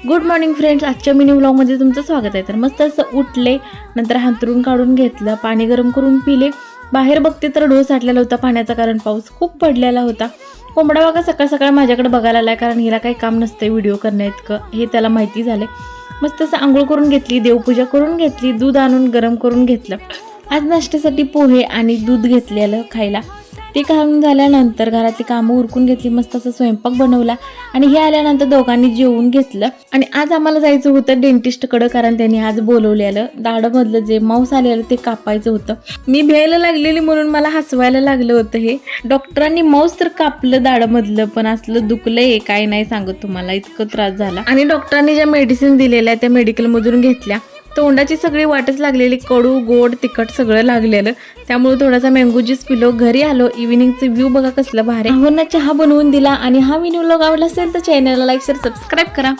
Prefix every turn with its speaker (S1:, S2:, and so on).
S1: Good morning friends, आजच्या mini व्लॉगमध्ये तुमचं स्वागत आहे. तर मस्त असं उठले, नंतर हातरून काढून घेतलं, पाणी गरम करून पिले. बाहेर बघते तर ढोस साठलेला होता पाण्याचा, कारण पाऊस खूप पडलेला होता. कोंबडा बघा सकाळ सकाळ माझ्याकडे बघायला आलाय, कारण हिला काही काम नसते व्हिडिओ करण्याइतकं, हे त्याला माहिती झाले. मस्त असं आंघोळ करून घेतली, देवपूजा करून घेतली, दूध आणून गरम करून घेतलं. आज नाश्त्यासाठी पोहे आणि दूध घेतलेलं खायला. ते खाऊन झाल्यानंतर घरातली कामं उरकून घेतली, मस्त असं स्वयंपाक बनवला आणि हे आल्यानंतर दोघांनी जेवून घेतलं. आणि आज आम्हाला जायचं होतं डेंटिस्टकडं, कारण त्यांनी आज बोलवलेलं दाढमधलं जे मांस आलेलं ते कापायचं होतं. मी भ्यायला लागलेली म्हणून मला हसवायला लागलं होतं. हे डॉक्टरांनी मांस तर कापलं दाढमधलं, पण असलं दुखलंय काय नाही सांगत तुम्हाला, इतकं त्रास झाला. आणि डॉक्टरांनी ज्या मेडिसिन दिलेल्या त्या मेडिकलमधून घेतल्या. तोंडाची सगळी वाटच लागलेली, कडू गोड तिखट सगळं लागलेलं, त्यामुळे थोडासा मँगो ज्यूस पिलो. घरी आलो, इव्हिनिंगचे व्ह्यू बघा कसलं भारी. चहा बनवून दिला. आणि हा व्हिडिओ आवडला असेल तर चॅनलला लाईक शेअर सबस्क्राईब करा.